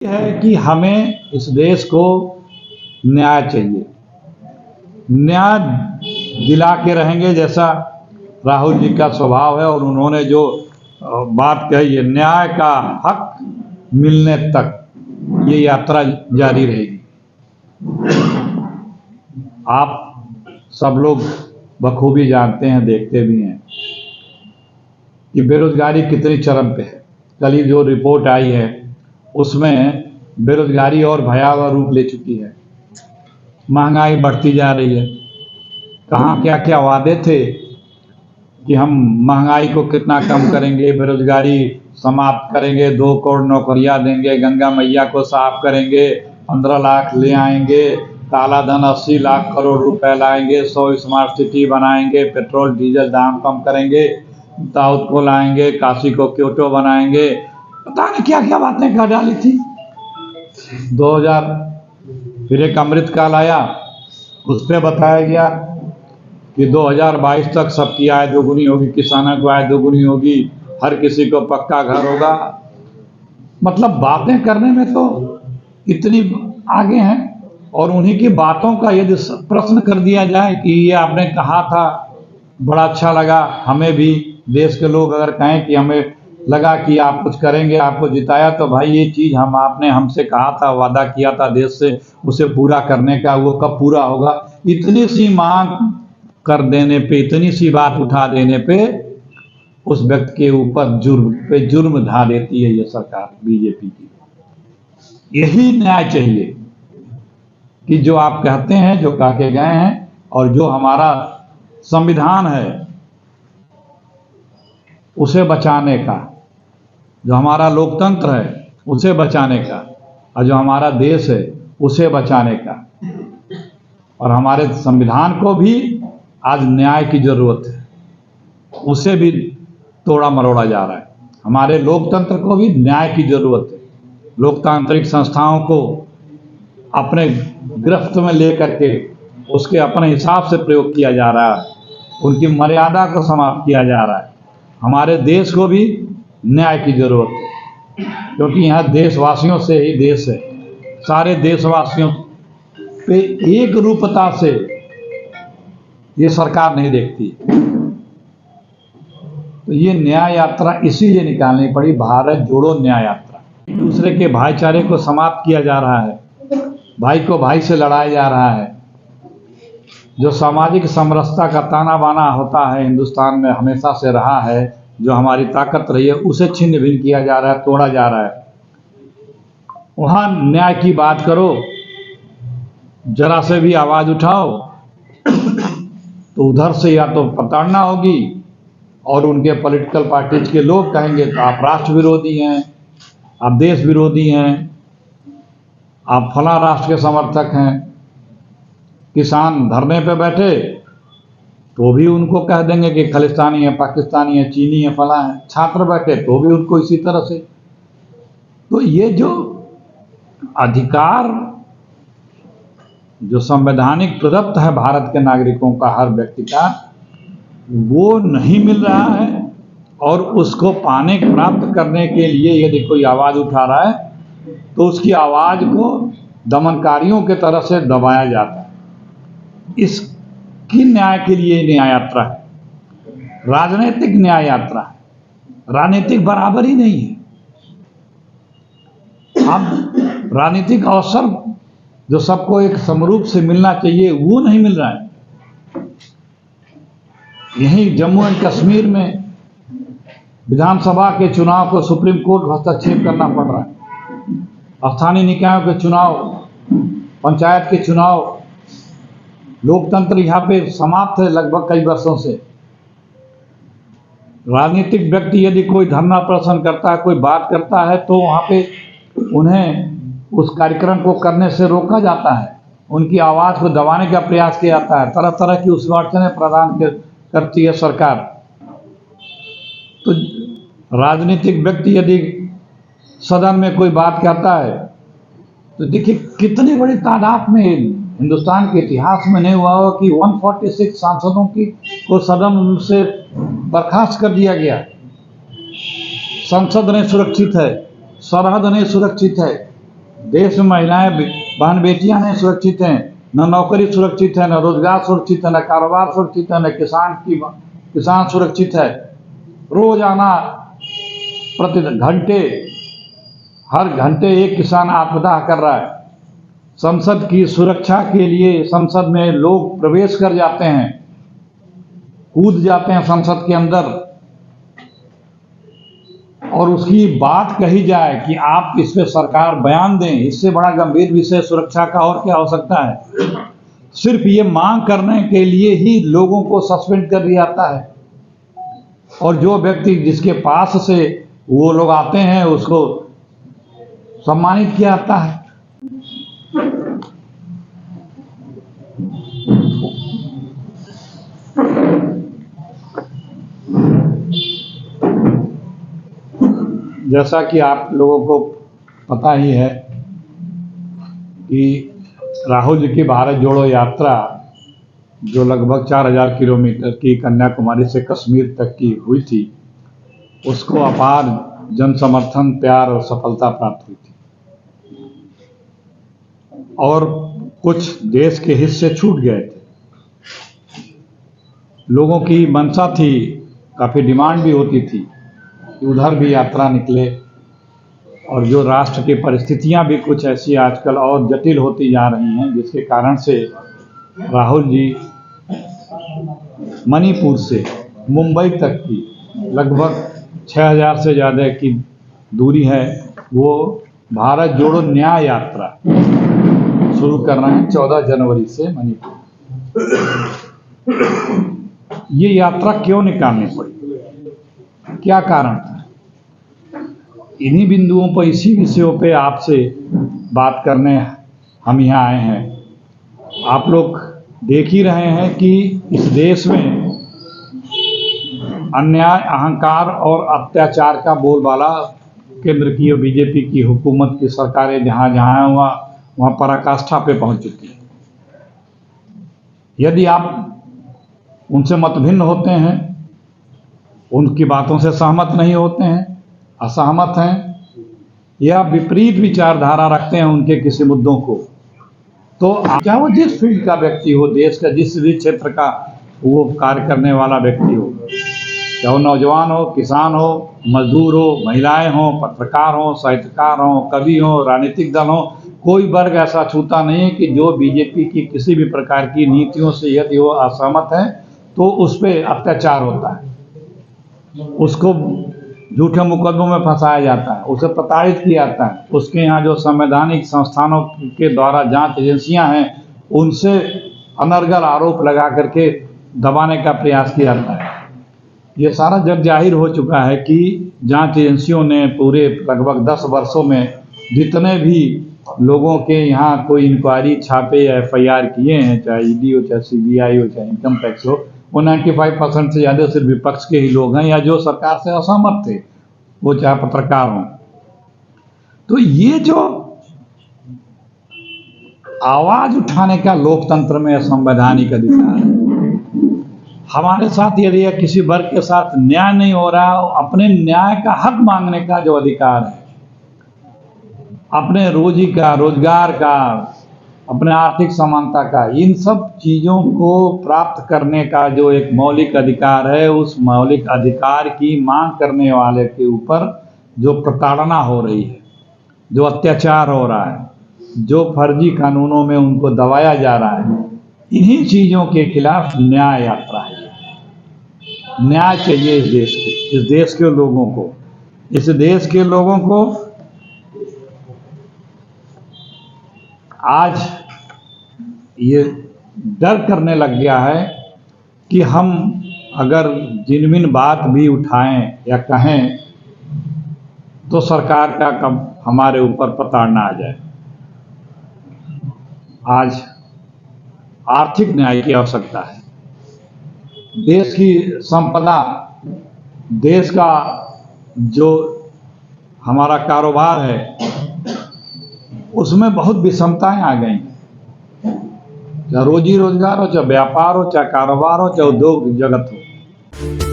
है कि हमें इस देश को न्याय चाहिए। न्याय दिला के रहेंगे जैसा राहुल जी का स्वभाव है, और उन्होंने जो बात कही है, न्याय का हक मिलने तक ये यात्रा जारी रहेगी। आप सब लोग बखूबी जानते हैं, देखते भी हैं कि बेरोजगारी कितनी चरम पे है। कल ही जो रिपोर्ट आई है उसमें बेरोजगारी और भयावह रूप ले चुकी है। महंगाई बढ़ती जा रही है। कहाँ क्या क्या वादे थे कि हम महंगाई को कितना कम करेंगे, बेरोजगारी समाप्त करेंगे, 2 करोड़ नौकरियां देंगे, गंगा मैया को साफ करेंगे, 15 लाख ले आएंगे, काला धन 80 लाख करोड़ रुपए लाएंगे, 100 स्मार्ट सिटी बनाएंगे, पेट्रोल डीजल दाम कम करेंगे, दाऊद को लाएंगे, काशी को क्योटो बनाएंगे, पता नहीं क्या क्या बातें कर डाली थी। 2000 फिर एक अमृत काल आया, उस पर बताया गया कि 2022 तक सबकी आय दोगुनी होगी, किसानों को आय दोगुनी होगी, हर किसी को पक्का घर होगा। मतलब बातें करने में तो इतनी आगे हैं, और उन्हीं की बातों का यदि प्रश्न कर दिया जाए कि ये आपने कहा था, बड़ा अच्छा लगा, हमें भी देश के लोग अगर कहें कि हमें लगा कि आप कुछ करेंगे, आपको जिताया, तो भाई ये चीज़ आपने हमसे कहा था, वादा किया था देश से, उसे पूरा करने का, वो कब पूरा होगा। इतनी सी मांग कर देने पे, इतनी सी बात उठा देने पे उस व्यक्ति के ऊपर जुर्म ढा देती है ये सरकार बीजेपी की। यही न्याय चाहिए कि जो आप कहते हैं, जो कह के गए हैं, और जो हमारा संविधान है उसे बचाने का, जो हमारा लोकतंत्र है उसे बचाने का, और जो हमारा देश है उसे बचाने का। और हमारे संविधान को भी आज न्याय की जरूरत है, उसे भी तोड़ा मरोड़ा जा रहा है। हमारे लोकतंत्र को भी न्याय की जरूरत है। लोकतांत्रिक संस्थाओं को अपने गिरफ्त में लेकर के उसके अपने हिसाब से प्रयोग किया जा रहा है, उनकी मर्यादा को समाप्त किया जा रहा है। हमारे देश को भी न्याय की जरूरत है, क्योंकि यहाँ देशवासियों से ही देश है। सारे देशवासियों पे एक रूपता से ये सरकार नहीं देखती। तो ये न्याय यात्रा इसीलिए निकालनी पड़ी, भारत जोड़ो न्याय यात्रा। दूसरे के भाईचारे को समाप्त किया जा रहा है, भाई को भाई से लड़ाया जा रहा है। जो सामाजिक समरसता का ताना बाना होता है, हिंदुस्तान में हमेशा से रहा है, जो हमारी ताकत रही है, उसे छिन्न भिन्न किया जा रहा है, तोड़ा जा रहा है। वहाँ न्याय की बात करो, जरा से भी आवाज उठाओ तो उधर से या तो प्रताड़ना होगी, और उनके पॉलिटिकल पार्टीज के लोग कहेंगे तो आप राष्ट्र विरोधी हैं, आप देश विरोधी हैं, आप फला राष्ट्र के समर्थक हैं। किसान धरने पे बैठे तो भी उनको कह देंगे कि खालिस्तानी है, पाकिस्तानी है, चीनी है, फला है। छात्र बैठे तो भी उनको इसी तरह से। तो ये जो अधिकार, जो संवैधानिक प्रदत्त है भारत के नागरिकों का, हर व्यक्ति का, वो नहीं मिल रहा है। और उसको पाने, प्राप्त करने के लिए यदि कोई आवाज़ उठा रहा है तो उसकी आवाज़ को दमनकारियों के तरह से दबाया जाता है। इसकी न्याय के लिए न्याय यात्रा है, राजनीतिक न्याय यात्रा है। राजनीतिक बराबरी नहीं है। अब राजनीतिक अवसर जो सबको एक समरूप से मिलना चाहिए, वो नहीं मिल रहा है। यहीं जम्मू एंड कश्मीर में विधानसभा के चुनाव को सुप्रीम कोर्ट हस्तक्षेप करना पड़ रहा है। स्थानीय निकायों के चुनाव, पंचायत के चुनाव, लोकतंत्र यहाँ पे समाप्त है लगभग कई वर्षों से। राजनीतिक व्यक्ति यदि कोई धरना प्रदर्शन करता है, कोई बात करता है, तो वहाँ पे उन्हें उस कार्यक्रम को करने से रोका जाता है, उनकी आवाज़ को दबाने का प्रयास किया जाता है, तरह तरह की उसमें अड़चनें प्रदान करती है सरकार। तो राजनीतिक व्यक्ति यदि सदन में कोई बात करता है तो देखिए कितनी बड़ी तादाद में, हिंदुस्तान के इतिहास में नहीं हुआ हो कि 146 सांसदों को सदन से बर्खास्त कर दिया गया। संसद नहीं सुरक्षित है, सरहद नहीं सुरक्षित है, देश में महिलाएं बहन बेटियां नहीं सुरक्षित हैं, न नौकरी सुरक्षित है, न रोजगार सुरक्षित है, न कारोबार सुरक्षित है, न किसान सुरक्षित है। रोजाना प्रति घंटे हर घंटे एक किसान आत्मदाह कर रहा है। संसद की सुरक्षा के लिए संसद में लोग प्रवेश कर जाते हैं, कूद जाते हैं संसद के अंदर, और उसकी बात कही जाए कि आप इस पे सरकार बयान दें। इससे बड़ा गंभीर विषय सुरक्षा का और क्या हो सकता है। सिर्फ ये मांग करने के लिए ही लोगों को सस्पेंड कर दिया जाता है, और जो व्यक्ति जिसके पास से वो लोग आते हैं उसको सम्मानित किया जाता है। जैसा कि आप लोगों को पता ही है कि राहुल जी की भारत जोड़ो यात्रा जो लगभग 4000 किलोमीटर की कन्याकुमारी से कश्मीर तक की हुई थी, उसको अपार जन समर्थन, प्यार और सफलता प्राप्त हुई थी, और कुछ देश के हिस्से छूट गए थे। लोगों की मंशा थी, काफ़ी डिमांड भी होती थी कि उधर भी यात्रा निकले, और जो राष्ट्र की परिस्थितियां भी कुछ ऐसी आजकल और जटिल होती जा रही हैं, जिसके कारण से राहुल जी मणिपुर से मुंबई तक की लगभग 6000 से ज़्यादा की दूरी है, वो भारत जोड़ो न्याय यात्रा शुरू कर रहे हैं 14 जनवरी से मणिपुर। ये यात्रा क्यों निकालनी पड़ी, क्या कारण था? इन्हीं बिंदुओं पर, इसी विषयों पे आपसे बात करने हम यहाँ आए हैं। आप लोग देख ही रहे हैं कि इस देश में अन्याय, अहंकार और अत्याचार का बोलबाला केंद्र की और बीजेपी की हुकूमत की सरकारें जहाँ जहाँ हैं वहाँ पराकाष्ठा पे पहुँच चुकी है। यदि आप उनसे मतभिन्न होते हैं, उनकी बातों से सहमत नहीं होते हैं, असहमत हैं, या विपरीत विचारधारा रखते हैं उनके किसी मुद्दों को, तो चाहे वो जिस फील्ड का व्यक्ति हो, देश का जिस भी क्षेत्र का वो कार्य करने वाला व्यक्ति हो, चाहे वो नौजवान हो, किसान हो, मजदूर हो, महिलाएं हो, पत्रकार हो, साहित्यकार हो, कवि हो, राजनीतिक दल हो, कोई वर्ग ऐसा छूता नहीं है कि जो बीजेपी की किसी भी प्रकार की नीतियों से यदि वो असहमत है तो उस पर अत्याचार होता है, उसको झूठे मुकदमों में फंसाया जाता है, उसे प्रताड़ित किया जाता है। उसके यहाँ जो संवैधानिक संस्थानों के द्वारा जांच एजेंसियां हैं, उनसे अनर्गल आरोप लगा करके दबाने का प्रयास किया जाता है। ये सारा जग जाहिर हो चुका है कि जांच एजेंसियों ने पूरे लगभग 10 वर्षों में जितने भी लोगों के यहाँ कोई इंक्वायरी, छापे या FIR किए हैं, चाहे ED हो, चाहे CBI हो, चाहे इनकम टैक्स हो, वो 95% से ज़्यादा सिर्फ विपक्ष के ही लोग हैं, या जो सरकार से असहमत थे, वो चाहे पत्रकार हों। तो ये जो आवाज उठाने का लोकतंत्र में संवैधानिक अधिकार है, हमारे साथ यदि किसी वर्ग के साथ न्याय नहीं हो रहा, अपने न्याय का हक मांगने का जो अधिकार है, अपने रोजी का, रोजगार का, अपने आर्थिक समानता का, इन सब चीज़ों को प्राप्त करने का जो एक मौलिक अधिकार है, उस मौलिक अधिकार की मांग करने वाले के ऊपर जो प्रताड़ना हो रही है, जो अत्याचार हो रहा है, जो फर्जी कानूनों में उनको दबाया जा रहा है, इन्हीं चीज़ों के खिलाफ न्याय यात्रा है। न्याय चाहिए इस देश के लोगों को। इस देश के लोगों को आज ये डर करने लग गया है कि हम अगर जिनमिन बात भी उठाएं या कहें तो सरकार का कब हमारे ऊपर प्रताड़ना आ जाए। आज आर्थिक न्याय की आवश्यकता है। देश की संपदा, देश का जो हमारा कारोबार है, उसमें बहुत विषमताएं आ गई। चाहे रोजी रोजगार हो, चाहे व्यापार हो, चाहे कारोबार हो, चाहे उद्योग जगत हो।